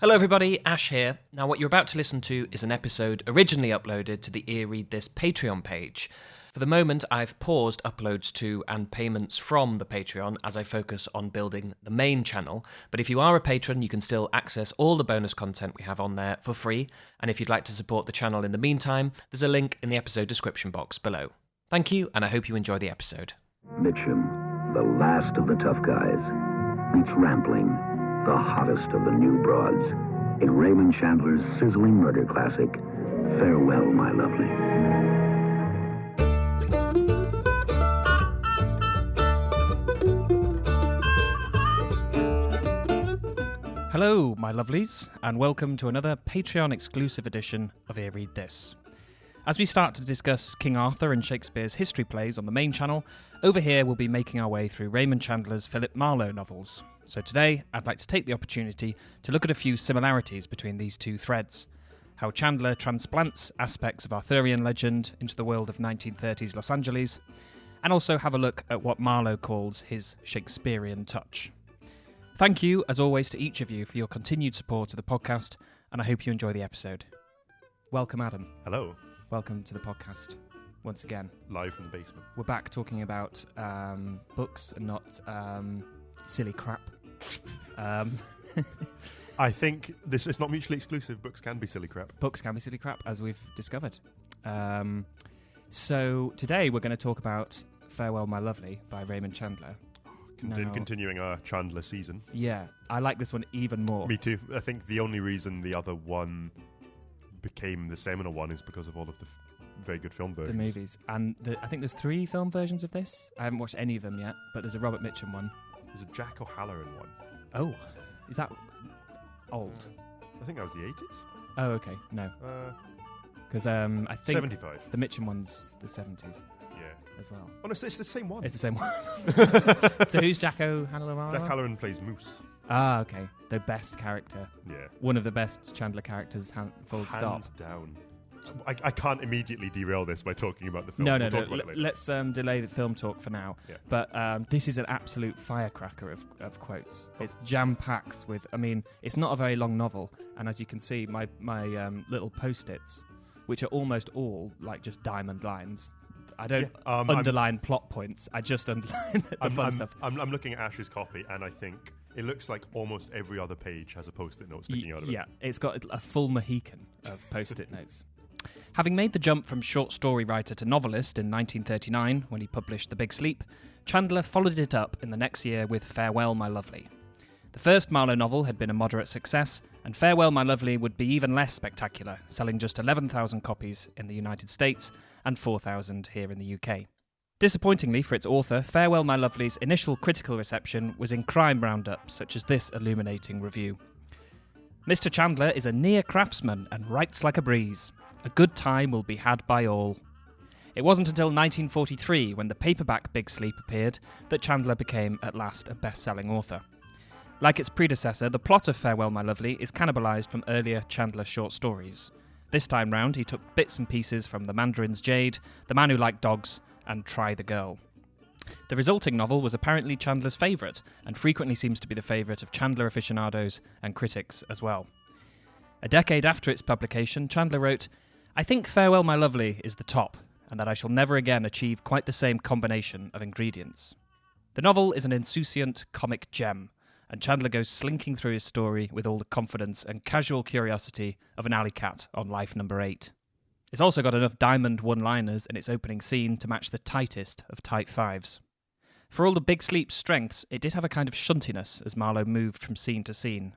Hello everybody, Ash here. Now what you're about to listen to is an episode originally uploaded to the earreadthis Patreon page. For the moment, I've paused uploads to and payments from the Patreon as I focus on building the main channel, but if you are a patron, you can still access all the bonus content we have on there for free, and if you'd like to support the channel in the meantime, there's a link in the episode description box below. Thank you, and I hope you enjoy the episode. Mitchum, the last of the tough guys, meets Rampling, the hottest of the new broads, in Raymond Chandler's sizzling murder classic, Farewell, My Lovely. Hello, my lovelies, and welcome to another Patreon-exclusive edition of earreadthis. As we start to discuss King Arthur and Shakespeare's history plays on the main channel, over here we'll be making our way through Raymond Chandler's Philip Marlowe novels. So today, I'd like to take the opportunity to look at a few similarities between these two threads. How Chandler transplants aspects of Arthurian legend into the world of 1930s Los Angeles, and also have a look at what Marlowe calls his Shakespearean touch. Thank you, as always, to each of you for your continued support of the podcast, and I hope you enjoy the episode. Welcome, Adam. Hello. Welcome to the podcast, once again. Live from the basement. We're back talking about books and not silly crap. I think this is not mutually exclusive. Books can be silly crap. Books can be silly crap, as we've discovered. So today we're going to talk about Farewell, My Lovely by Raymond Chandler. Continuing our Chandler season. Yeah, I like this one even more. Me too. I think the only reason the other one became the seminal one is because of all of the very good film versions. The movies. And I think there's 3 film versions of this. I haven't watched any of them yet, but there's a Robert Mitchum one. There's a Jack O'Halloran one. Oh, is that old? I think that was the 80s. Oh, okay. No. Because I think 75. the Mitchum one's the 70s. Yeah. As well. Honestly, it's the same one. It's the same one. So who's Jack O'Halloran? Jack Halloran plays Moose. Ah, okay. The best character. Yeah. One of the best Chandler characters, full stop. Hands down. I can't immediately derail this by talking about the film. No. Let's delay the film talk for now. Yeah. But this is an absolute firecracker of quotes. It's jam-packed with, it's not a very long novel. And as you can see, my little Post-its, which are almost all like just diamond lines. I don't underline plot points. I just underline the fun stuff. I'm looking at Ash's copy, and I think it looks like almost every other page has a Post-it note sticking out of it. Yeah, it's got a full Mohican of Post-it notes. Having made the jump from short story writer to novelist in 1939, when he published The Big Sleep, Chandler followed it up in the next year with Farewell, My Lovely. The first Marlowe novel had been a moderate success, and Farewell, My Lovely would be even less spectacular, selling just 11,000 copies in the United States and 4,000 here in the UK. Disappointingly for its author, Farewell, My Lovely's initial critical reception was in crime roundups such as this illuminating review. Mr. Chandler is a near craftsman and writes like a breeze. A good time will be had by all. It wasn't until 1943, when the paperback Big Sleep appeared, that Chandler became at last a best-selling author. Like its predecessor, the plot of Farewell, My Lovely is cannibalised from earlier Chandler short stories. This time round, he took bits and pieces from The Mandarin's Jade, The Man Who Liked Dogs, and Try the Girl. The resulting novel was apparently Chandler's favourite, and frequently seems to be the favourite of Chandler aficionados and critics as well. A decade after its publication, Chandler wrote, "I think Farewell, My Lovely is the top, and that I shall never again achieve quite the same combination of ingredients." The novel is an insouciant comic gem, and Chandler goes slinking through his story with all the confidence and casual curiosity of an alley cat on life number 8. It's also got enough diamond one-liners in its opening scene to match the tightest of tight 5s. For all the Big Sleep's strengths, it did have a kind of shuntiness as Marlowe moved from scene to scene.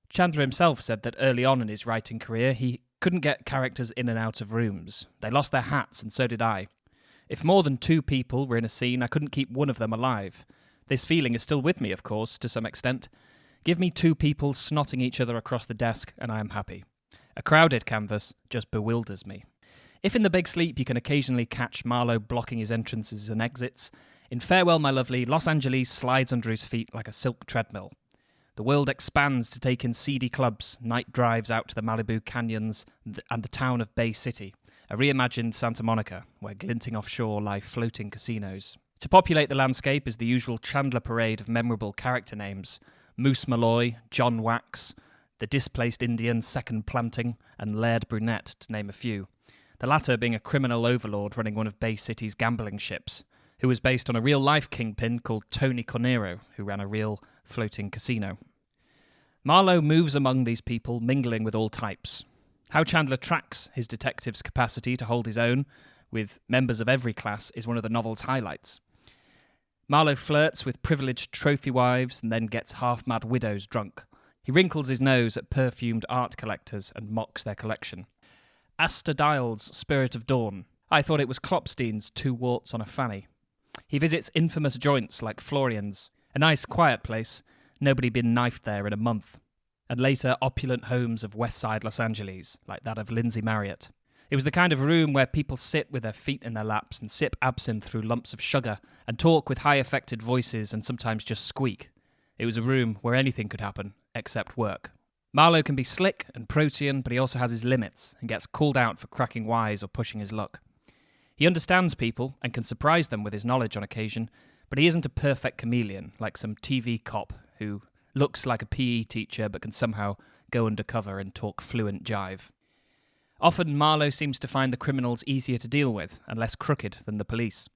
Chandler himself said that early on in his writing career, he couldn't get characters in and out of rooms. They lost their hats, and so did I. If more than 2 people were in a scene, I couldn't keep one of them alive. This feeling is still with me, of course, to some extent. Give me 2 people snotting each other across the desk, and I am happy. A crowded canvas just bewilders me. If in The Big Sleep you can occasionally catch Marlowe blocking his entrances and exits, in Farewell, My Lovely, Los Angeles slides under his feet like a silk treadmill. The world expands to take in seedy clubs, night drives out to the Malibu canyons and the town of Bay City, a reimagined Santa Monica, where glinting offshore lie floating casinos. To populate the landscape is the usual Chandler parade of memorable character names: Moose Malloy, John Wax, the displaced Indian Second Planting, and Laird Brunette, to name a few. The latter being a criminal overlord running one of Bay City's gambling ships, who was based on a real-life kingpin called Tony Cornero, who ran a real floating casino. Marlowe moves among these people, mingling with all types. How Chandler tracks his detective's capacity to hold his own with members of every class is one of the novel's highlights. Marlowe flirts with privileged trophy wives and then gets half-mad widows drunk. He wrinkles his nose at perfumed art collectors and mocks their collection. Astor Dial's Spirit of Dawn. I thought it was Klopstein's Two Warts on a Fanny. He visits infamous joints like Florian's, a nice quiet place, nobody been knifed there in a month, and later opulent homes of West Side Los Angeles, like that of Lindsay Marriott. It was the kind of room where people sit with their feet in their laps and sip absinthe through lumps of sugar and talk with high-affected voices and sometimes just squeak. It was a room where anything could happen, except work. Marlowe can be slick and protean, but he also has his limits and gets called out for cracking wise or pushing his luck. He understands people and can surprise them with his knowledge on occasion, but he isn't a perfect chameleon like some TV cop who looks like a PE teacher but can somehow go undercover and talk fluent jive. Often Marlowe seems to find the criminals easier to deal with and less crooked than the police.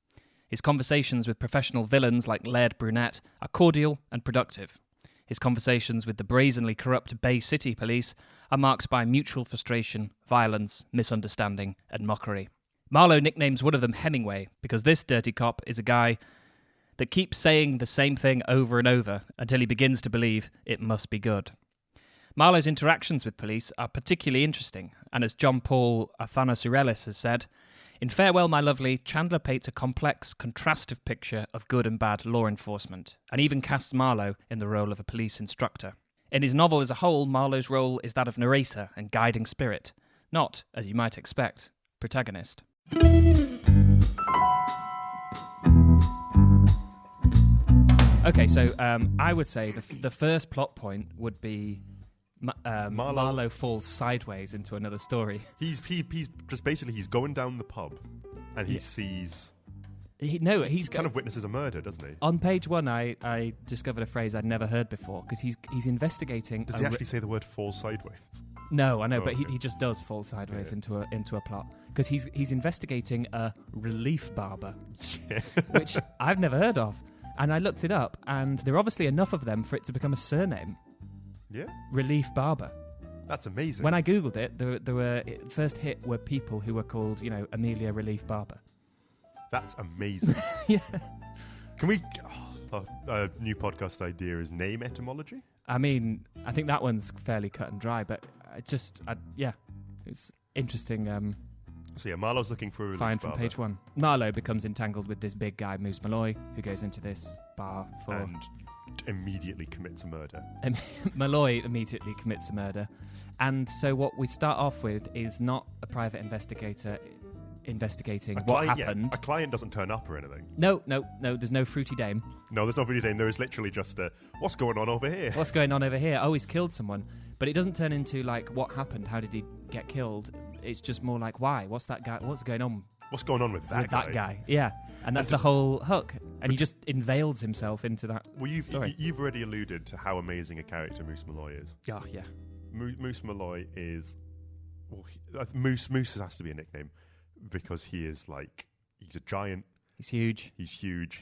His conversations with professional villains like Laird Brunette are cordial and productive. His conversations with the brazenly corrupt Bay City police are marked by mutual frustration, violence, misunderstanding, and mockery. Marlowe nicknames one of them Hemingway because this dirty cop is a guy that keeps saying the same thing over and over until he begins to believe it must be good. Marlowe's interactions with police are particularly interesting, and as John Paul Athanasiourelis has said, in Farewell, My Lovely, Chandler paints a complex, contrastive picture of good and bad law enforcement, and even casts Marlowe in the role of a police instructor. In his novel as a whole, Marlowe's role is that of narrator and guiding spirit, not, as you might expect, protagonist. Okay, so I would say the first plot point would be Marlowe falls sideways into another story. He's just basically he's going down the pub and he sees. He's kind of witnesses a murder, doesn't he? On page 1, I discovered a phrase I'd never heard before because he's investigating. Does he actually say the word "fall sideways"? No, I know, but okay. he just does fall sideways into a plot because he's investigating a relief barber, which I've never heard of, and I looked it up, and there are obviously enough of them for it to become a surname. Yeah, Relief barber. That's amazing. When I googled it, there were first hit were people who were called Amelia Relief Barber. That's amazing. Yeah. Can we? A new podcast idea is name etymology. I mean, I think that one's fairly cut and dry, but it's interesting. So yeah, Marlowe's looking for a relief find from barber. page 1. Marlowe becomes entangled with this big guy, Moose Malloy, who goes into this bar for... And immediately commits a murder. Malloy immediately commits a murder. And so what we start off with is not a private investigator investigating what happened. Yeah, a client doesn't turn up or anything. No, there's no fruity dame. No, there's no fruity dame. There is literally just what's going on over here? What's going on over here? Oh, he's killed someone. But it doesn't turn into, like, what happened? How did he get killed? It's just more like, why? What's that guy? What's going on? What's going on with that guy? Yeah. And that's the whole hook. And he just unveils himself into that story. You've already alluded to how amazing a character Moose Malloy is. Oh, yeah. Moose Malloy is... Well, Moose has to be a nickname because he is like... He's a giant. He's huge.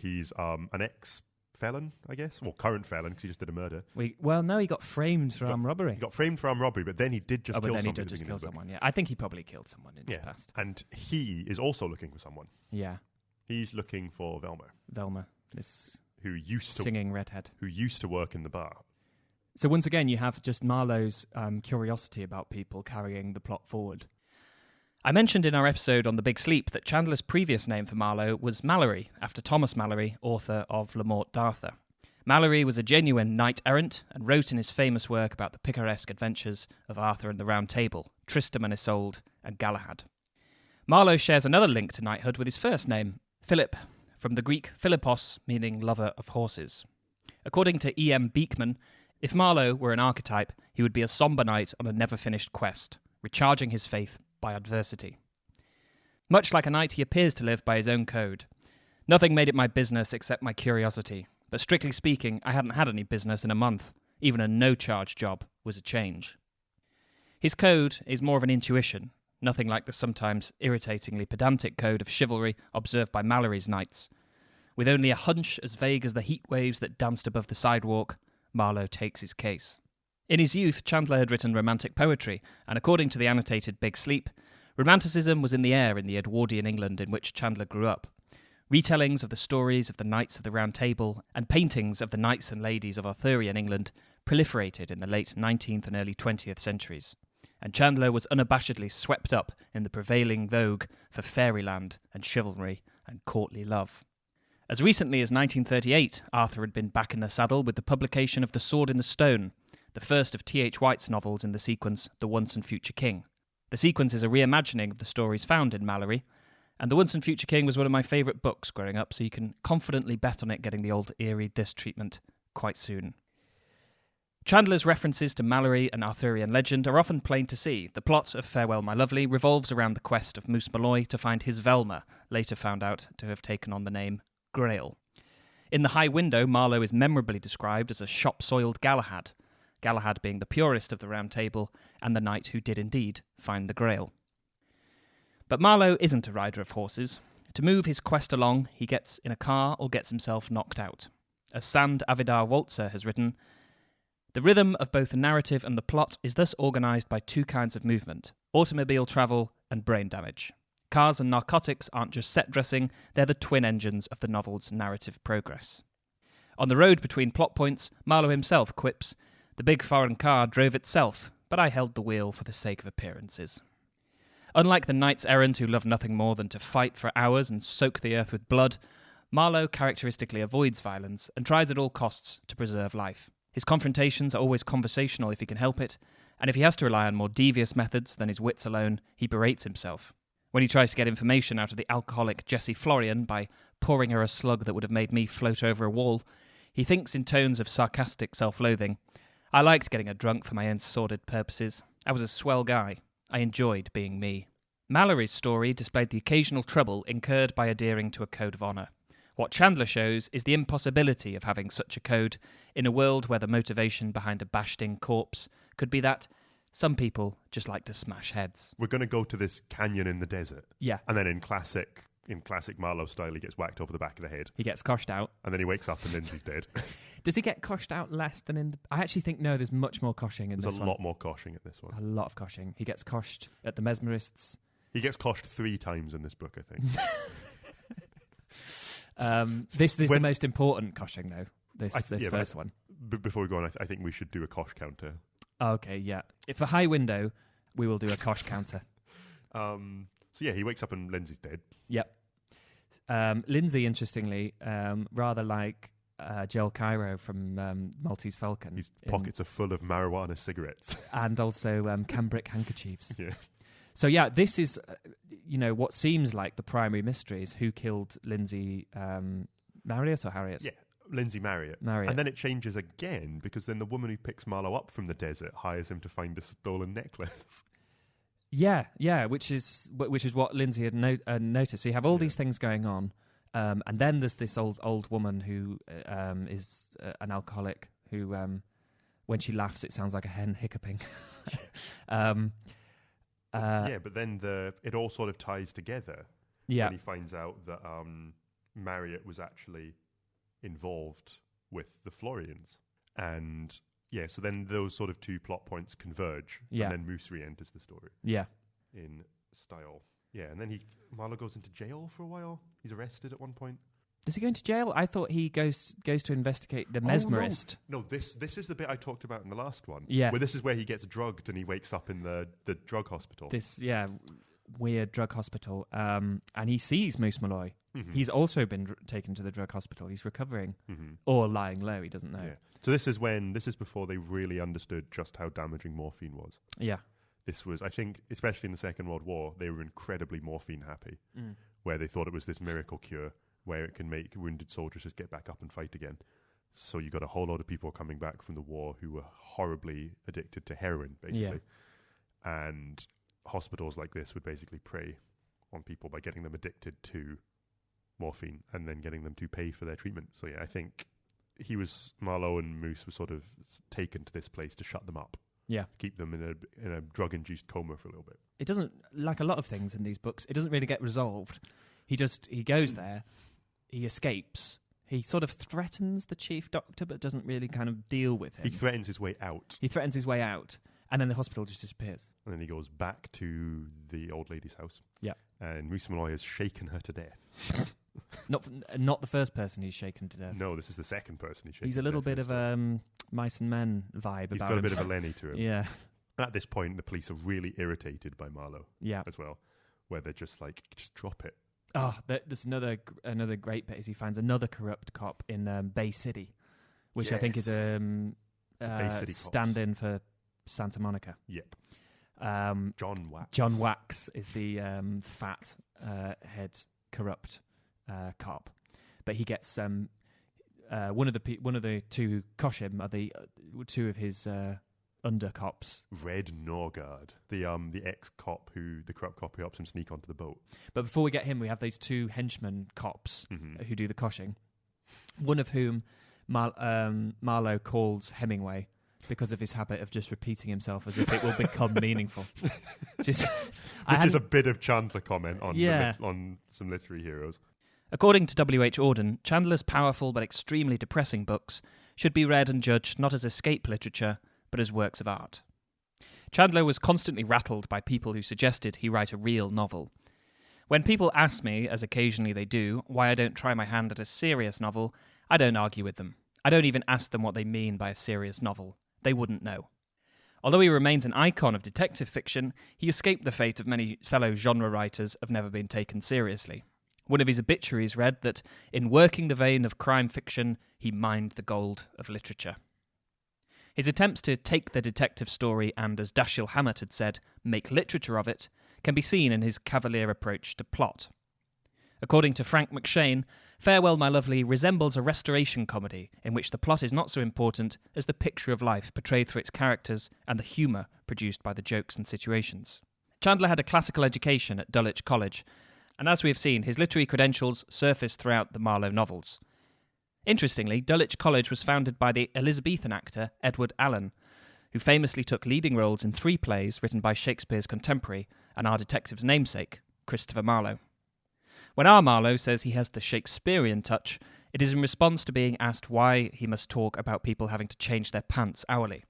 He's an ex-felon, I guess. Well, current felon because he just did a murder. No, he got framed for armed robbery. He got framed for armed robbery, but then he did just kill someone. He did just kill someone, yeah. I think he probably killed someone in his past. And he is also looking for someone. Yeah. He's looking for Velma, this who used to singing redhead. Who used to work in the bar. So once again, you have just Marlowe's curiosity about people carrying the plot forward. I mentioned in our episode on The Big Sleep that Chandler's previous name for Marlowe was Mallory, after Thomas Mallory, author of Le Morte d'Arthur. Mallory was a genuine knight-errant and wrote in his famous work about the picaresque adventures of Arthur and the Round Table, Tristram and Isolde, and Galahad. Marlowe shares another link to knighthood with his first name, Philip, from the Greek Philippos, meaning lover of horses. According to E.M. Beekman, if Marlowe were an archetype, he would be a sombre knight on a never-finished quest, recharging his faith by adversity. Much like a knight, he appears to live by his own code. Nothing made it my business except my curiosity, but strictly speaking, I hadn't had any business in a month. Even a no-charge job was a change. His code is more of an intuition, nothing like the sometimes irritatingly pedantic code of chivalry observed by Malory's knights. With only a hunch as vague as the heat waves that danced above the sidewalk, Marlowe takes his case. In his youth, Chandler had written romantic poetry, and according to the annotated Big Sleep, romanticism was in the air in the Edwardian England in which Chandler grew up. Retellings of the stories of the Knights of the Round Table and paintings of the knights and ladies of Arthurian England proliferated in the late 19th and early 20th centuries, and Chandler was unabashedly swept up in the prevailing vogue for fairyland and chivalry and courtly love. As recently as 1938, Arthur had been back in the saddle with the publication of The Sword in the Stone, the first of T.H. White's novels in the sequence The Once and Future King. The sequence is a reimagining of the stories found in Malory, and The Once and Future King was one of my favourite books growing up, so you can confidently bet on it getting the old earreadthis treatment quite soon. Chandler's references to Malory and Arthurian legend are often plain to see. The plot of Farewell My Lovely revolves around the quest of Moose Malloy to find his Velma, later found out to have taken on the name Grail. In The High Window, Marlowe is memorably described as a shop-soiled Galahad, Galahad being the purest of the Round Table and the knight who did indeed find the Grail. But Marlowe isn't a rider of horses. To move his quest along, he gets in a car or gets himself knocked out. As Sand Avidar Walzer has written, the rhythm of both the narrative and the plot is thus organised by two kinds of movement, automobile travel and brain damage. Cars and narcotics aren't just set dressing, they're the twin engines of the novel's narrative progress. On the road between plot points, Marlowe himself quips, the big foreign car drove itself, but I held the wheel for the sake of appearances. Unlike the knights errant who love nothing more than to fight for hours and soak the earth with blood, Marlowe characteristically avoids violence and tries at all costs to preserve life. His confrontations are always conversational if he can help it, and if he has to rely on more devious methods than his wits alone, he berates himself. When he tries to get information out of the alcoholic Jessie Florian by pouring her a slug that would have made me float over a wall, he thinks in tones of sarcastic self-loathing, I liked getting a drunk for my own sordid purposes. I was a swell guy. I enjoyed being me. Malory's story displayed the occasional trouble incurred by adhering to a code of honour. What Chandler shows is the impossibility of having such a code in a world where the motivation behind a bashed-in corpse could be that some people just like to smash heads. We're going to go to this canyon in the desert. Yeah. And then in classic Marlowe style, he gets whacked over the back of the head. He gets coshed out. And then he wakes up and Lindsay's dead. Does he get coshed out less than in... I actually think, no, there's much more coshing in this one. There's a lot more coshing at this one. A lot of coshing. He gets coshed at the mesmerists. He gets coshed 3 times in this book, I think. This is the most important coshing, though, this first one. Before we go on, I think we should do a kosh counter. Okay, yeah. For High Window, we will do a kosh counter. So yeah, he wakes up and Lindsay's dead. Yep. Lindsay, interestingly, rather like Joel Cairo from Maltese Falcon. His pockets are full of marijuana cigarettes. And also cambric handkerchiefs. Yeah. So yeah, this is, what seems like the primary mystery is who killed Lindsay, Marriott or Harriet? Yeah, Lindsay Marriott. And then it changes again, because then the woman who picks Marlowe up from the desert hires him to find a stolen necklace. Yeah, which is what Lindsay had noticed. So you have all these things going on, and then there's this old woman who is an alcoholic who, when she laughs, it sounds like a hen hiccuping. But then it all sort of ties together. Yeah. When he finds out that Marriott was actually involved with the Florians. And yeah, so then those sort of 2 plot points converge. Yeah. And then Moose re-enters the story. Yeah. In style. Yeah, and then Marlowe goes into jail for a while. He's arrested at one point. Does he go into jail? I thought he goes to investigate the mesmerist. No, this is the bit I talked about in the last one. Yeah. Where this is where he gets drugged and he wakes up in the drug hospital. This, weird drug hospital. And he sees Moose Malloy. Mm-hmm. He's also been taken to the drug hospital. He's recovering. Mm-hmm. Or lying low, he doesn't know. Yeah. So this is before they really understood just how damaging morphine was. Yeah. This was, I think, especially in the Second World War, they were incredibly morphine happy, where they thought it was this miracle cure where it can make wounded soldiers just get back up and fight again. So you got a whole lot of people coming back from the war who were horribly addicted to heroin, basically. Yeah. And hospitals like this would basically prey on people by getting them addicted to morphine and then getting them to pay for their treatment. So yeah, I think Marlowe and Moose were sort of taken to this place to shut them up. Yeah. Keep them in a drug-induced coma for a little bit. It doesn't, like a lot of things in these books, it doesn't really get resolved. He goes there, he escapes, he sort of threatens the chief doctor, but doesn't really kind of deal with him. He threatens his way out. And then the hospital just disappears. And then he goes back to the old lady's house. Yeah. And Moose Malloy has shaken her to death. Not the first person he's shaken to death. No, this is the second person he's shaken. He's a little bit of Mice and Men vibe about him. He's got a bit of a Lenny to him. Yeah. At this point, the police are really irritated by Marlowe. Yeah. As well, where they're just like, just drop it. Oh, there's another great bit is he finds another corrupt cop in Bay City, which I think is stand-in for Santa Monica. Yep. John Wax. John Wax is the fat head corrupt cop, but he gets one of the two Koshim are the two of his under cops. Red Norgard, the ex-cop the corrupt cop who helps him sneak onto the boat. But before we get him, we have those two henchman cops who do the koshing. One of whom Marlowe calls Hemingway because of his habit of just repeating himself as if it will become meaningful. Which is a bit of Chandler comment on some literary heroes. According to W.H. Auden, Chandler's powerful but extremely depressing books should be read and judged not as escape literature, but as works of art. Chandler was constantly rattled by people who suggested he write a real novel. When people ask me, as occasionally they do, why I don't try my hand at a serious novel, I don't argue with them. I don't even ask them what they mean by a serious novel. They wouldn't know. Although he remains an icon of detective fiction, he escaped the fate of many fellow genre writers of never been taken seriously. One of his obituaries read that, in working the vein of crime fiction, he mined the gold of literature. His attempts to take the detective story and, as Dashiell Hammett had said, make literature of it, can be seen in his cavalier approach to plot. According to Frank McShane, Farewell, My Lovely resembles a restoration comedy in which the plot is not so important as the picture of life portrayed through its characters and the humour produced by the jokes and situations. Chandler had a classical education at Dulwich College, and as we have seen, his literary credentials surface throughout the Marlowe novels. Interestingly, Dulwich College was founded by the Elizabethan actor Edward Allen, who famously took leading roles in 3 plays written by Shakespeare's contemporary and our detective's namesake, Christopher Marlowe. When our Marlowe says he has the Shakespearean touch, it is in response to being asked why he must talk about people having to change their pants hourly.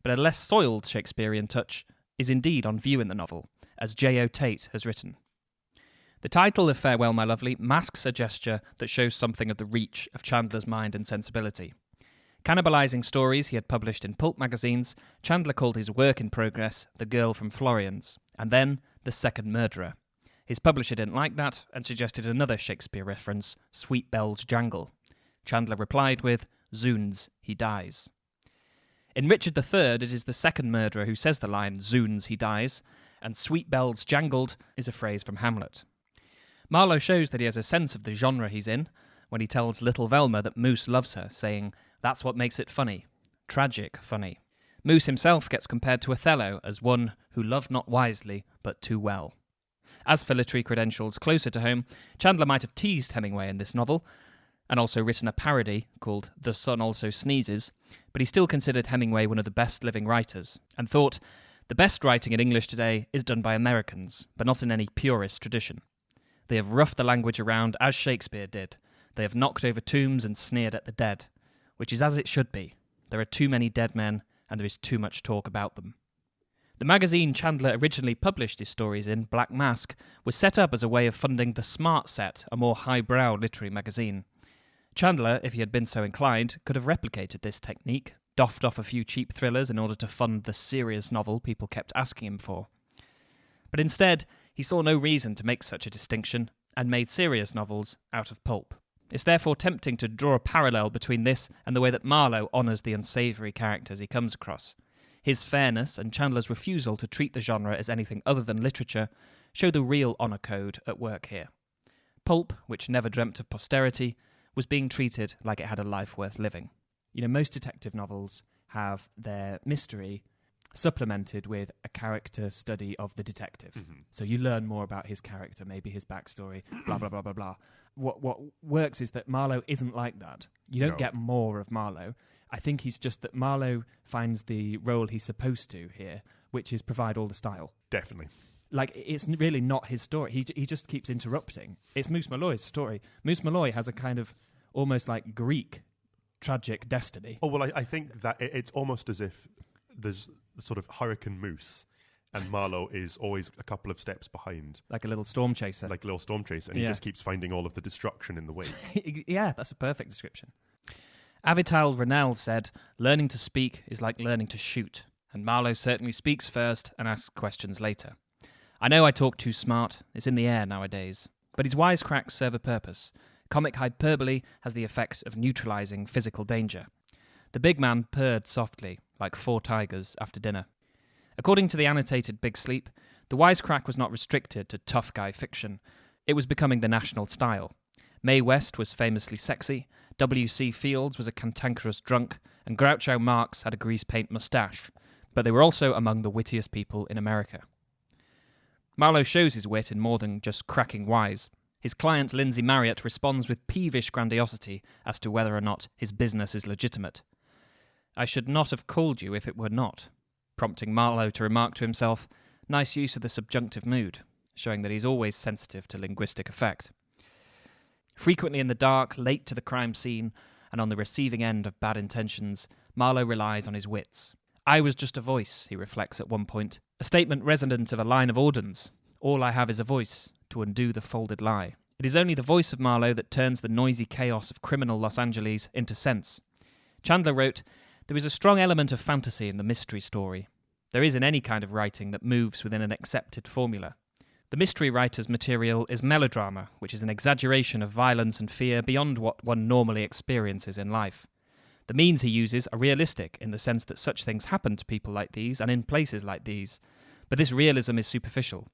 But a less soiled Shakespearean touch is indeed on view in the novel, as J.O. Tate has written. The title of Farewell, My Lovely masks a gesture that shows something of the reach of Chandler's mind and sensibility. Cannibalising stories he had published in pulp magazines, Chandler called his work in progress The Girl from Florian's, and then The Second Murderer. His publisher didn't like that and suggested another Shakespeare reference, Sweet Bells Jangle. Chandler replied with, Zoons, he dies. In Richard III, it is the second murderer who says the line, Zoons, he dies, and Sweet Bells Jangled is a phrase from Hamlet. Marlowe shows that he has a sense of the genre he's in when he tells little Velma that Moose loves her, saying, that's what makes it funny. Tragic funny. Moose himself gets compared to Othello as one who loved not wisely, but too well. As for literary credentials closer to home, Chandler might have teased Hemingway in this novel, and also written a parody called The Sun Also Sneezes, but he still considered Hemingway one of the best living writers, and thought, the best writing in English today is done by Americans, but not in any purist tradition. They have roughed the language around as Shakespeare did. They have knocked over tombs and sneered at the dead, which is as it should be. There are too many dead men, and there is too much talk about them. The magazine Chandler originally published his stories in, Black Mask, was set up as a way of funding the Smart Set, a more highbrow literary magazine. Chandler, if he had been so inclined, could have replicated this technique, doffed off a few cheap thrillers in order to fund the serious novel people kept asking him for. But instead, he saw no reason to make such a distinction, and made serious novels out of pulp. It's therefore tempting to draw a parallel between this and the way that Marlowe honours the unsavoury characters he comes across. His fairness and Chandler's refusal to treat the genre as anything other than literature show the real honour code at work here. Pulp, which never dreamt of posterity, was being treated like it had a life worth living. You know, most detective novels have their mystery supplemented with a character study of the detective. Mm-hmm. So you learn more about his character, maybe his backstory, blah, blah, blah, blah, blah. What works is that Marlowe isn't like that. You don't get more of Marlowe. I think he's just that Marlowe finds the role he's supposed to here, which is provide all the style. Definitely. Like, it's really not his story. He just keeps interrupting. It's Moose Malloy's story. Moose Malloy has a kind of almost like Greek tragic destiny. Oh, well, I think that it's almost as if there's sort of Hurricane Moose, and Marlowe is always a couple of steps behind. Like a little storm chaser. Like a little storm chaser, and he just keeps finding all of the destruction in the way. Yeah, that's a perfect description. Avital Ronell said, "Learning to speak is like learning to shoot, and Marlowe certainly speaks first and asks questions later. I know I talk too smart, it's in the air nowadays, but his wisecracks serve a purpose. Comic hyperbole has the effect of neutralising physical danger. The big man purred softly, like 4 tigers after dinner." According to the annotated Big Sleep, the wisecrack was not restricted to tough guy fiction. It was becoming the national style. Mae West was famously sexy, W.C. Fields was a cantankerous drunk, and Groucho Marx had a grease paint moustache, but they were also among the wittiest people in America. Marlowe shows his wit in more than just cracking wise. His client Lindsay Marriott responds with peevish grandiosity as to whether or not his business is legitimate. "I should not have called you if it were not," prompting Marlowe to remark to himself, "Nice use of the subjunctive mood," showing that he's always sensitive to linguistic effect. Frequently in the dark, late to the crime scene, and on the receiving end of bad intentions, Marlowe relies on his wits. "I was just a voice," he reflects at one point, "a statement resonant of a line of Auden's. All I have is a voice, to undo the folded lie." It is only the voice of Marlowe that turns the noisy chaos of criminal Los Angeles into sense. Chandler wrote, "There is a strong element of fantasy in the mystery story. There is in any kind of writing that moves within an accepted formula. The mystery writer's material is melodrama, which is an exaggeration of violence and fear beyond what one normally experiences in life. The means he uses are realistic in the sense that such things happen to people like these and in places like these, but this realism is superficial.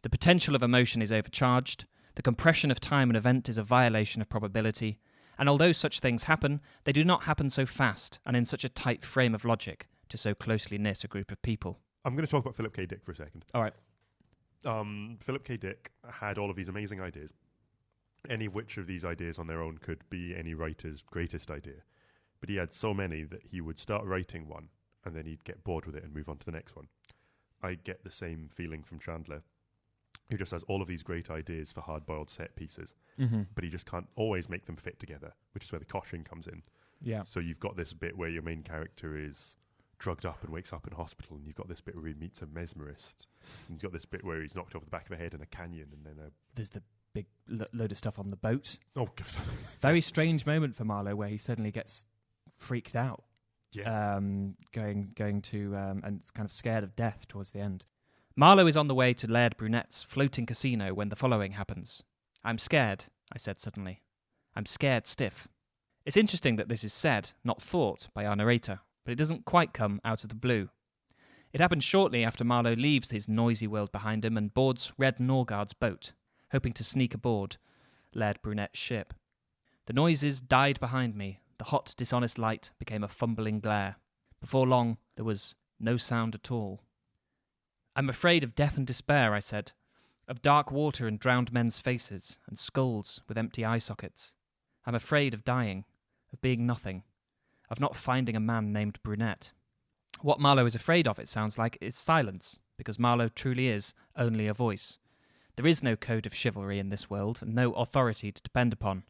The potential of emotion is overcharged, the compression of time and event is a violation of probability, and although such things happen, they do not happen so fast and in such a tight frame of logic to so closely knit a group of people." I'm going to talk about Philip K. Dick for a second. All right. Philip K. Dick had all of these amazing ideas. Any which of these ideas on their own could be any writer's greatest idea. But he had so many that he would start writing one, and then he'd get bored with it and move on to the next one. I get the same feeling from Chandler, who just has all of these great ideas for hard-boiled set pieces, but he just can't always make them fit together, which is where the koshing comes in. Yeah. So you've got this bit where your main character is drugged up and wakes up in hospital, and you've got this bit where he meets a mesmerist, and you've got this bit where he's knocked over the back of a head in a canyon, and then There's the big load of stuff on the boat. oh, Very strange moment for Marlowe where he suddenly gets freaked out. yeah, Going to and kind of scared of death towards the end. Marlowe is on the way to Laird Brunette's floating casino when the following happens. "I'm scared," I said suddenly. "I'm scared stiff." It's interesting that this is said, not thought, by our narrator, but it doesn't quite come out of the blue. It happens shortly after Marlowe leaves his noisy world behind him and boards Red Norgard's boat, hoping to sneak aboard Laird Brunette's ship. "The noises died behind me. The hot, dishonest light became a fumbling glare. Before long, there was no sound at all. I'm afraid of death and despair," I said, "of dark water and drowned men's faces, and skulls with empty eye sockets. I'm afraid of dying, of being nothing, of not finding a man named Brunette." What Marlowe is afraid of, it sounds like, is silence, because Marlowe truly is only a voice. There is no code of chivalry in this world, and no authority to depend upon.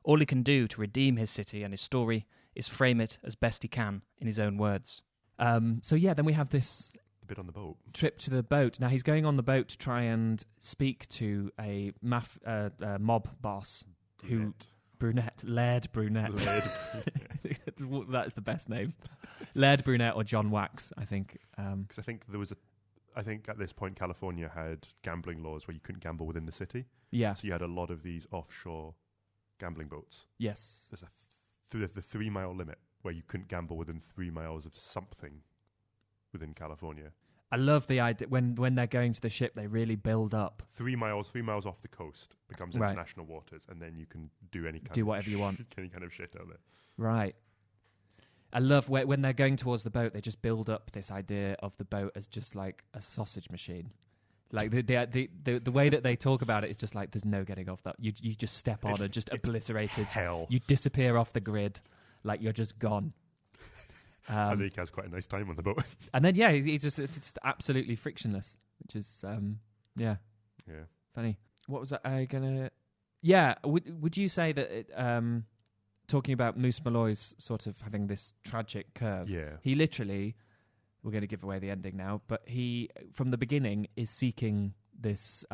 All he can do to redeem his city and his story is frame it as best he can in his own words. Then we have this the bit on the boat. trip to the boat. Now he's going on the boat to try and speak to a mob boss Laird Brunette. That's the best name. Laird Brunette or John Wax, I think. Because I think at this point California had gambling laws where you couldn't gamble within the city. Yeah. So you had a lot of these offshore gambling boats. Yes. There's the 3 mile limit where you couldn't gamble within 3 miles of something within California. I love the idea when they're going to the ship, they really build up. 3 miles off the coast becomes international waters, and then you can do any kind whatever you want. Any kind of shit out there. Right. I love when they're going towards the boat, they just build up this idea of the boat as just like a sausage machine. Like the way that they talk about it is just like there's no getting off that. You just step on and just obliterated. Hell. You disappear off the grid, like you're just gone. I think he has quite a nice time on the boat. And then it's just absolutely frictionless, which is funny. What was I gonna? Yeah, would you say that talking about Moose Malloy's sort of having this tragic curve? Yeah, he literally. We're going to give away the ending now, but he, from the beginning, is seeking this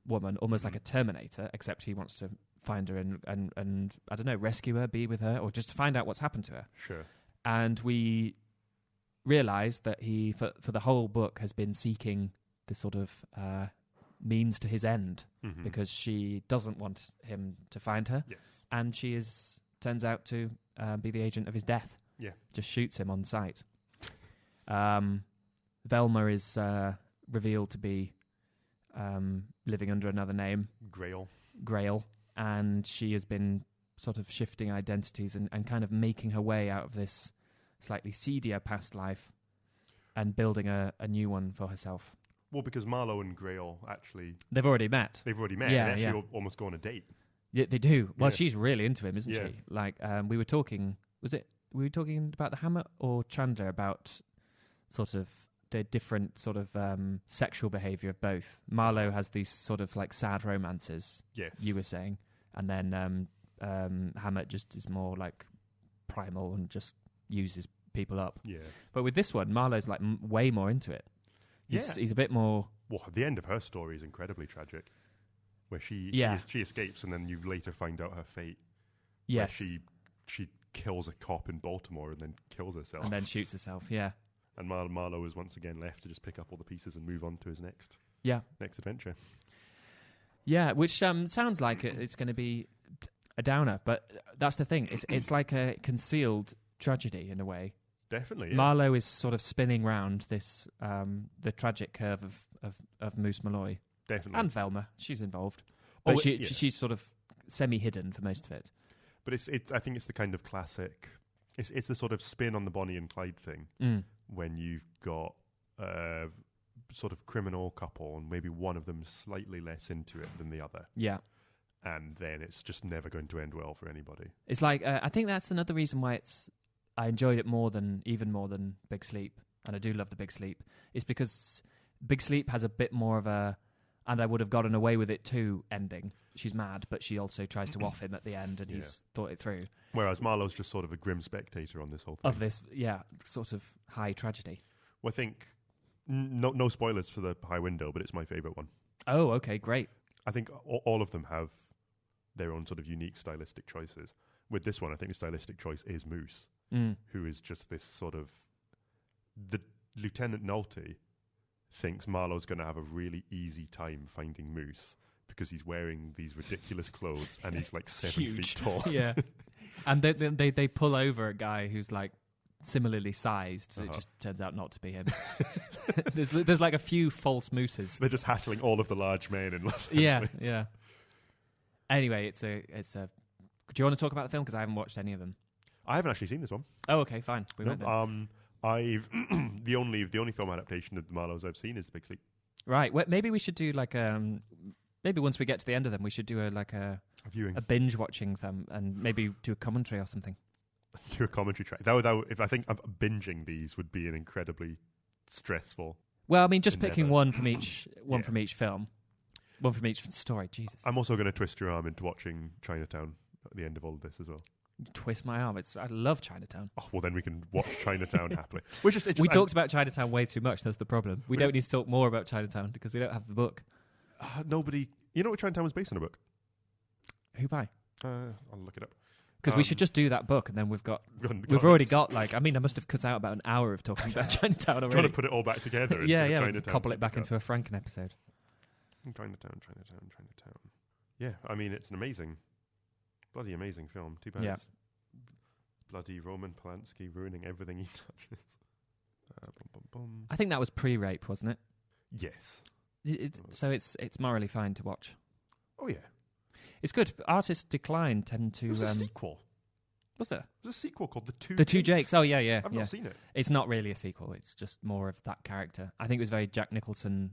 woman, almost like a Terminator, except he wants to find her and I don't know, rescue her, be with her, or just find out what's happened to her. Sure. And we realise that he, for the whole book, has been seeking this sort of means to his end, because she doesn't want him to find her. Yes. And she turns out to be the agent of his death. Yeah. Just shoots him on sight. Velma is revealed to be living under another name, Grail, and she has been sort of shifting identities and kind of making her way out of this slightly seedier past life and building a new one for herself. Well, because Marlowe and Grail actually... They've already met. Yeah, and actually almost go on a date. Yeah, they do. Well, yeah. She's really into him, isn't she? Like, we were talking... We were talking about the Hammer or Chandler about... sort of the different sort of sexual behaviour of both. Marlowe has these sort of like sad romances, yes, you were saying, and then Hammett just is more like primal and just uses people up. Yeah. But with this one, Marlowe's like way more into it. He's a bit more... Well, the end of her story is incredibly tragic, where she escapes and then you later find out her fate. Yes. Where she kills a cop in Baltimore and then kills herself. And then shoots herself, yeah. And Marlowe is once again left to just pick up all the pieces and move on to his next adventure. Yeah, which sounds like it's going to be a downer, but that's the thing. It's like a concealed tragedy in a way. Definitely, yeah. Marlowe is sort of spinning round this the tragic curve of Moose Malloy. Definitely. And Velma, she's involved. But she's sort of semi-hidden for most of it. But I think it's the kind of classic... It's the sort of spin on the Bonnie and Clyde thing when you've got a sort of criminal couple and maybe one of them slightly less into it than the other. Yeah. And then it's just never going to end well for anybody. It's like, I think that's another reason why I enjoyed it even more than Big Sleep, and I do love the Big Sleep, is because Big Sleep has a bit more of a, and I would have gotten away with it too, ending. She's mad, but she also tries to off him at the end, and he's thought it through. Whereas Marlowe's just sort of a grim spectator on this whole thing. Of this, sort of high tragedy. Well, I think, no spoilers for the High Window, but it's my favourite one. Oh, okay, great. I think all of them have their own sort of unique stylistic choices. With this one, I think the stylistic choice is Moose, who is just this sort of... The Lieutenant Nolte thinks Marlowe's going to have a really easy time finding Moose because he's wearing these ridiculous clothes and he's like 7 feet tall. Yeah. And they pull over a guy who's like similarly sized. It just turns out not to be him. there's like a few false mooses. They're just hassling all of the large men in Los Angeles. Yeah. Anyway, it's a. Do you want to talk about the film? Because I haven't watched any of them. I haven't actually seen this one. Oh, okay, fine. We went then. I've the only film adaptation of the Marlowes I've seen is The Big Sleep. Right. Well, maybe we should do like maybe once we get to the end of them, we should do a viewing, a binge watching them, and maybe do a commentary or something. Do a commentary track. That if I think binging these would be an incredibly stressful. Well, I mean, just picking one from each from each film, one from each story. Jesus. I'm also going to twist your arm into watching Chinatown at the end of all of this as well. Twist my arm. I love Chinatown. Oh, well, then we can watch Chinatown happily. We talked about Chinatown way too much. That's the problem. We don't need to talk more about Chinatown because we don't have the book. Nobody... You know what Chinatown was based on a book? Who by? I'll look it up. Because we should just do that book and then we've already got like... I mean, I must have cut out about an hour of talking about Chinatown already. Trying to put it all back together into Chinatown. Couple it back into a Franken episode. Chinatown. Yeah, I mean, it's an bloody amazing film. Too bad it's bloody Roman Polanski ruining everything he touches. I think that was pre-rape, wasn't it? Yes. So it's morally fine to watch. Oh yeah, it's good. Artists' Decline tend to. It was a sequel. Was there? There's a sequel called The Two Jakes. Oh, yeah. I've not seen it. It's not really a sequel. It's just more of that character. I think it was very Jack Nicholson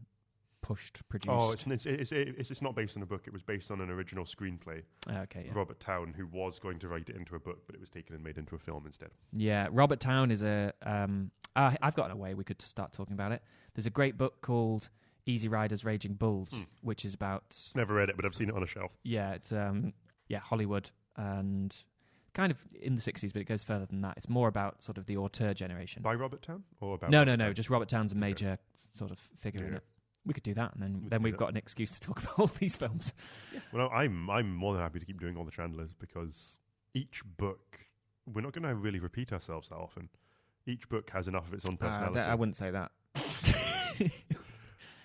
produced. Oh, it's not based on a book. It was based on an original screenplay. Okay, yeah. Robert Towne, who was going to write it into a book, but it was taken and made into a film instead. Yeah, Robert Towne is a... I've got a way we could start talking about it. There's a great book called Easy Riders, Raging Bulls, which is about... Never read it, but I've seen it on a shelf. Yeah, it's Hollywood, and kind of in the 60s, but it goes further than that. It's more about sort of the auteur generation. By Robert Towne? Or about No, just Robert Towne's a major sort of figure in it. We could do that, and then we've got an excuse to talk about all these films. Yeah. Well, I'm more than happy to keep doing all the Chandlers, because each book, we're not going to really repeat ourselves that often. Each book has enough of its own personality. I wouldn't say that.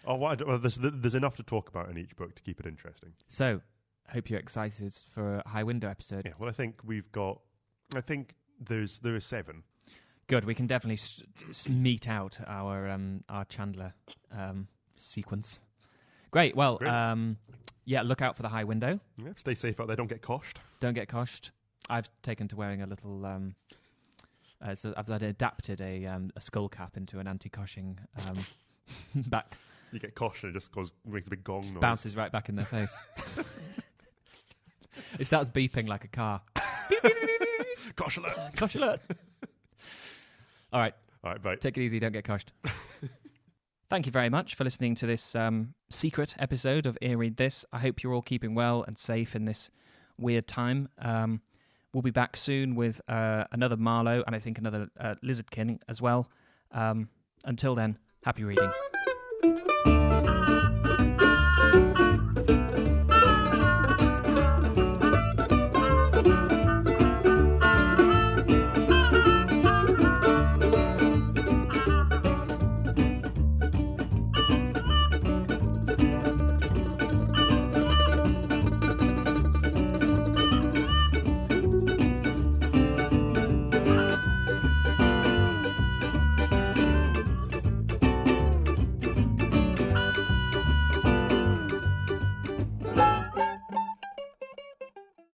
There's enough to talk about in each book to keep it interesting. So, hope you're excited for a High Window episode. Yeah, well, I think there is 7. Good, we can definitely meet out our Chandler sequence. Great, well, look out for the High Window. Yeah, stay safe out there, don't get coshed. Don't get coshed. I've taken to wearing a little... so I've adapted a skull cap into an anti-coshing back. You get coshed and it just makes a big gong noise. Bounces right back in their face. It starts beeping like a car. Cosh alert! Cosh alert! All right, bye. Take it easy, don't get coshed. Thank you very much for listening to this secret episode of Read This. I hope you're all keeping well and safe in this weird time. We'll be back soon with another Marlowe and I think another Lizard King as well. Until then, happy reading.